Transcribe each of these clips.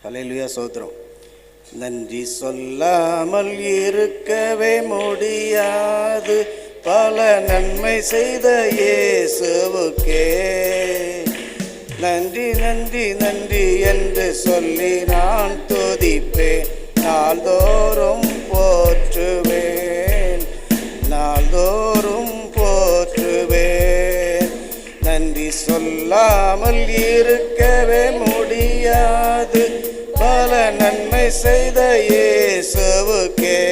ஹல்லேலூயா ஸ்தோத்திரம். நன்றி சொல்லாமல் இருக்கவே முடியாது, பல நன்மை செய்த இயேசுவுக்கே நன்றி நன்றி நன்றி என்று சொல்லி நான் துதிப்பேன். நாள்தோறும் போற்றுவேன், நாள்தோறும் போற்றுவேன். நன்றி சொல்லாமல் இருக்கவே முடியாது, பல நன்மை செய்த இயேசுவுக்கே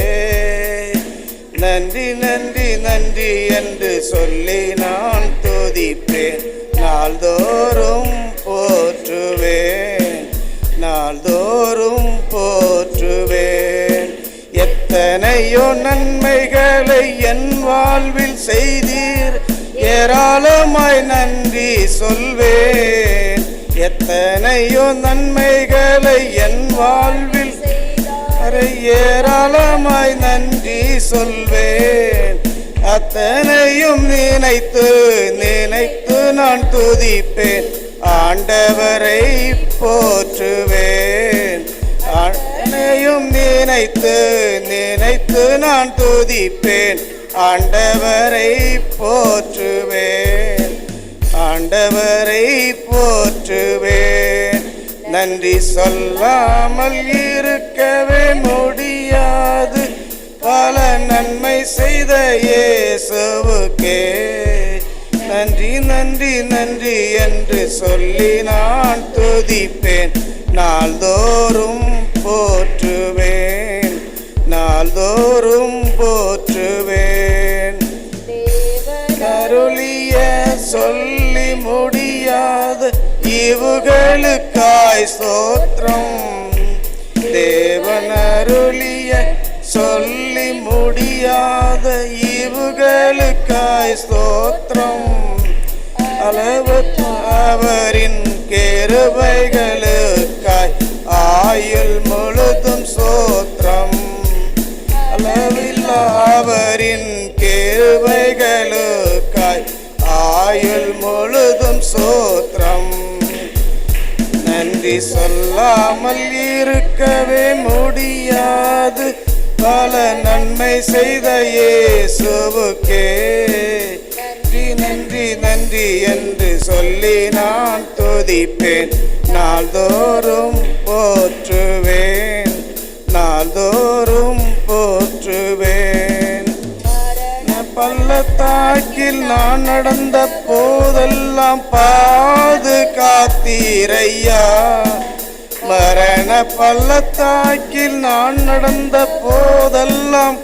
நன்றி நன்றி நன்றி என்று சொல்லி நான் துதிப்பேன். நாள்தோறும் போற்றுவேன், நாள்தோறும் போற்றுவேன். எத்தனையோ நன்மைகளை என் வாழ்வில் செய்தீர், ஏராளமாய் நன்றி சொல்வேன். எத்தனையோ நன்மைகளை என் வாழ்வில் ஏராளமாய் நன்றி சொல்வேன். அத்தனையும் நினைத்து நினைத்து நான் துதிப்பேன். ஆண்டவரை போற்றுவேன். அத்தனையும் நினைத்து நினைத்து நான் துதிப்பேன். ஆண்டவரை போற்றுவேன், ஆண்டவரை போற்றுவேன். நன்றி சொல்லாமல் இருக்கவே முடியாது, பல நன்மை செய்த இயேசுவுக்கே நன்றி நன்றி நன்றி என்று சொல்லி நான் துதிப்பேன். நாள்தோறும் போற்றுவேன், நாள்தோறும் போற்றுவேன். அருளிய சொல்லி முடியாத ஈவுகளுக்காய் ஸ்தோத்திரம். தேவன் அருளிய சொல்லி முடியாத ஈவுகளுக்காய் ஸ்தோத்திரம். அளவற்ற அவரின் கிருபைகளுக்காய் ஆயுள் முழுதும் ஸ்தோத்திரம். அளவில்லா அவரின் கிருபைகளுக்காய் ஆயுள் முழுதும் ஸ்தோத்திரம். நன்றி சொல்லாமல் இருக்கவே முடியாது, பல நன்மை செய்த இயேசுவுக்கே நன்றி நன்றி நன்றி என்று சொல்லி நான் துதிப்பேன். நாள்தோறும் போற்றுவேன், நாள்தோறும் போற்றுவேன். பள்ளத்தாக்கில் நான் நடந்த போதெல்லாம் பாதுகாத்தீரையா. மரண பள்ளத்தாக்கில் நான் நடந்த போதெல்லாம்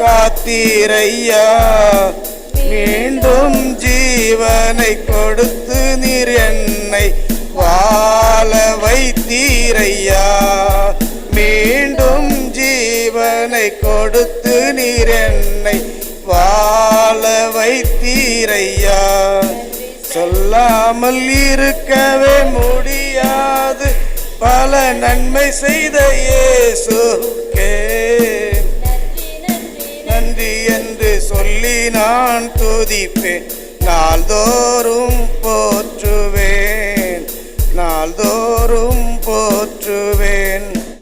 காத்தீரையா. மீண்டும் ஜீவனை கொடுத்து நீர் என்னை வாழ வைத்தீரையா. மீண்டும் ஜீவனை கொடுத்து நீர் என்னை வாழ வைத்தீரையா. சொல்லாமல் இருக்கவே முடியாது, பல நன்மை செய்த இயேசுவுக்கே நன்றி என்று சொல்லி நான் துதிப்பேன். நாள்தோறும் போற்றுவேன், நாள்தோறும் போற்றுவேன்.